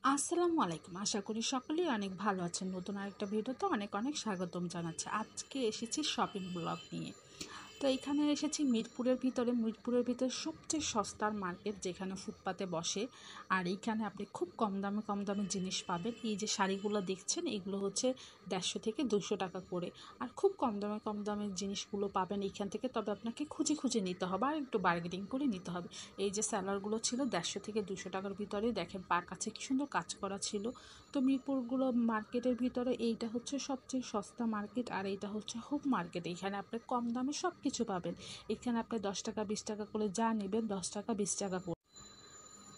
আসসালামু আলাইকুম। আশা করি সকলেই অনেক ভালো আছেন। নতুন আরেকটা ভিডিওতে অনেক অনেক স্বাগতম জানাচ্ছি। আজকে এসেছি শপিং ব্লগ নিয়ে। তো এইখানে এসেছি মিরপুরের ভিতরে সবচেয়ে সস্তার মার্কেট, যেখানে ফুটপাতে বসে। আর এইখানে আপনি খুব কম দামে জিনিস পাবেন। এই যে শাড়িগুলো দেখছেন, এগুলো হচ্ছে 150 থেকে 200 টাকা করে। আর খুব কম দামে জিনিসগুলো পাবেন এইখান থেকে। তবে আপনাকে খুঁজে খুঁজে নিতে হবে আর একটু বার্গেনিং করে নিতে হবে। এই যে স্যালারগুলো ছিল 150 থেকে 200 টাকার ভিতরে, দেখেন পার কাছে কি সুন্দর কাজ করা ছিল। তো মিরপুরগুলো মার্কেটের ভিতরে এইটা হচ্ছে সবচেয়ে সস্তা মার্কেট, আর এইটা হচ্ছে হোপ মার্কেট। এখানে আপনি কম দামে সব কিছু পাবেন। এখানে আপনি 10 টাকা 20 টাকা করে যা নেবেন, 10 টাকা 20 টাকা করে।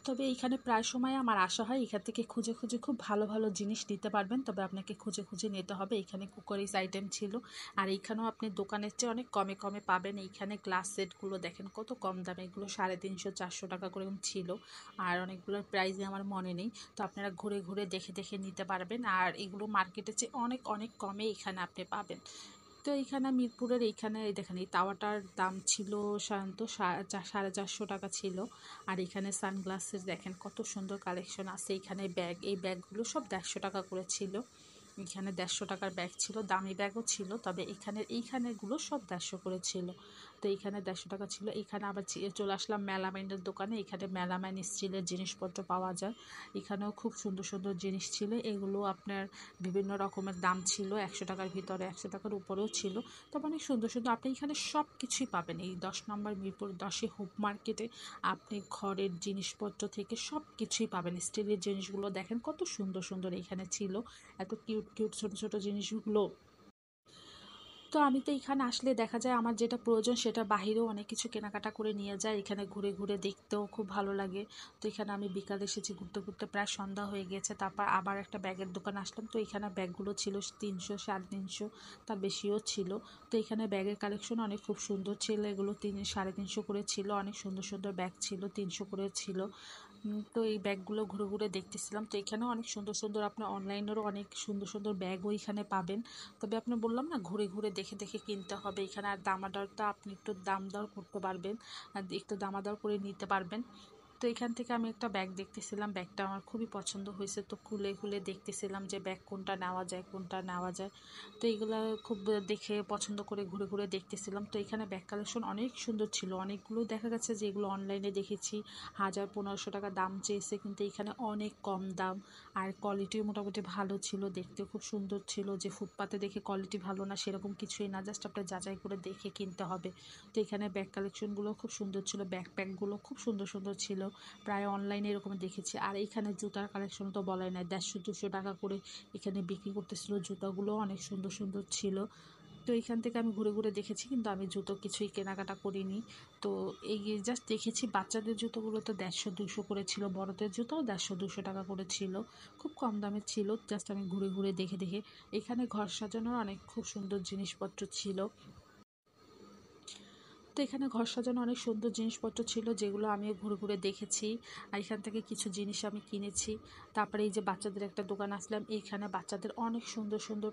তবে এইখানে প্রায় সময় আমার আসা হয়, এখান থেকে খুঁজে খুঁজে খুব ভালো ভালো জিনিস নিতে পারবেন। তবে আপনাকে খুঁজে খুঁজে নিতে হবে। এখানে কুকারিজ আইটেম ছিল, আর এইখানেও আপনি দোকানের চেয়ে অনেক কমে কমে পাবেন। এইখানে গ্লাস সেটগুলো দেখেন কত কম দামে, এগুলো 350 400 টাকা করে ছিল। আর অনেকগুলোর প্রাইসই আমার মনে নেই। তো আপনারা ঘুরে ঘুরে দেখে দেখে নিতে পারবেন, আর এগুলো মার্কেটের চেয়ে অনেক অনেক কমে এখানে আপনি পাবেন। তো এইখানে মিরপুরের এইখানে দেখেন, এই তাওয়াটার দাম ছিল সাধারণত 450 টাকা ছিল। আর এখানে সানগ্লাসের দেখেন কত সুন্দর কালেকশন আছে। এখানে ব্যাগ, এই ব্যাগগুলো সব 150 টাকা করে ছিল। এখানে 150 টাকার ব্যাগ ছিল, দামি ব্যাগও ছিল। তবে এইখানেগুলো সব 150 করে ছিল। তো এইখানে 150 টাকা ছিল। এখানে আবার চলে আসলাম মেলামাইনের দোকানে। এখানে মেলামাইন স্টিলের জিনিসপত্র পাওয়া যায়। এখানেও খুব সুন্দর সুন্দর জিনিস ছিল। এগুলো আপনার বিভিন্ন রকমের দাম ছিল, 100 টাকার ভিতরে, 100 টাকার উপরেও ছিল। তবে অনেক সুন্দর সুন্দর আপনি এখানে সব কিছুই পাবেন। এই 10 নম্বর মিরপুর 10 হোপ মার্কেটে আপনি ঘরের জিনিসপত্র থেকে সব কিছুই পাবেন। স্টিলের জিনিসগুলো দেখেন কত সুন্দর সুন্দর এখানে ছিল। এত কিউট কিউট ছোট ছোট জিনিসগুলো। তো আমি তো এখানে আসলে দেখা যায় আমার যেটা প্রয়োজন সেটা বাহিরেও অনেক কিছু কেনাকাটা করে নিয়ে যায়। এখানে ঘুরে ঘুরে দেখতেও খুব ভালো লাগে। তো এখানে আমি বিকালে এসেছি ঘুরতে ঘুরতে, প্রায় সন্ধ্যা হয়ে গেছে। তারপর আবার একটা ব্যাগের দোকান আসলাম। তো এখানে ব্যাগগুলো ছিল 300 350, তার বেশিও ছিল। তো এখানে ব্যাগের কালেকশন অনেক খুব সুন্দর ছিল। এগুলো 300 350 করে ছিল। অনেক সুন্দর সুন্দর ব্যাগ ছিল, 300 করে ছিল। তো এই ব্যাগগুলো ঘুরে ঘুরে দেখতেছিলাম। তো এখানেও অনেক সুন্দর সুন্দর, আপনি অনলাইনেরও অনেক সুন্দর সুন্দর ব্যাগও এখানে পাবেন। তবে আপনি বললাম না, ঘুরে ঘুরে দেখে দেখে কিনতে হবে এখানে। আর দামাদরটা আপনি একটু দাম দর করতে পারবেন, আর একটু দামাদর করে নিতে পারবেন। তো এখান থেকে আমি একটা ব্যাগ দেখতেছিলাম, ব্যাগটা আমার খুবই পছন্দ হয়েছে। তো খুলে খুলে দেখতেছিলাম যে ব্যাগ কোনটা নেওয়া যায় কোনটা নেওয়া যায়। তো এগুলো খুব দেখে পছন্দ করে ঘুরে ঘুরে দেখতেছিলাম। তো এখানে ব্যাগ কালেকশন অনেক সুন্দর ছিল। অনেকগুলো দেখা গেছে যে এগুলো অনলাইনে দেখেছি 1000 1500 টাকা দাম চেয়েছে, কিন্তু এখানে অনেক কম দাম। আর কোয়ালিটিও মোটামুটি ভালো ছিল, দেখতেও খুব সুন্দর ছিল। যে ফুটপাতে দেখে কোয়ালিটি ভালো না সেরকম কিছুই না, জাস্ট আপনার যাচাই করে দেখে কিনতে হবে। তো এখানে ব্যাগ কালেকশনগুলো খুব সুন্দর ছিল, ব্যাকপ্যাকগুলো খুব সুন্দর সুন্দর ছিল। প্রায় অনলাইনে এরকম দেখেছি। আর এইখানে জুতার কালেকশন তো বলাই নাই, 150 200 টাকা করে এখানে বিক্রি করতেছিল। জুতাগুলো অনেক সুন্দর সুন্দর ছিল। তো এইখান থেকে আমি ঘুরে ঘুরে দেখেছি, কিন্তু আমি জুতো কিছুই কেনাকাটা করিনি। তো এই জাস্ট দেখেছি। বাচ্চাদের জুতোগুলো তো 150 200 করে ছিল, বড়দের জুতো 150 200 টাকা করে ছিল। খুব কম দামে ছিল। জাস্ট আমি ঘুরে ঘুরে দেখে দেখে। এখানে ঘর সাজানোর অনেক খুব সুন্দর জিনিসপত্র ছিল। তো এখানে ঘর সাজানো অনেক সুন্দর জিনিসপত্র ছিল, যেগুলো আমিও ঘুরে ঘুরে দেখেছি। আর এখান থেকে কিছু জিনিস আমি কিনেছি। তারপরে এই যে বাচ্চাদের একটা দোকান আসলাম, এইখানে বাচ্চাদের অনেক সুন্দর সুন্দর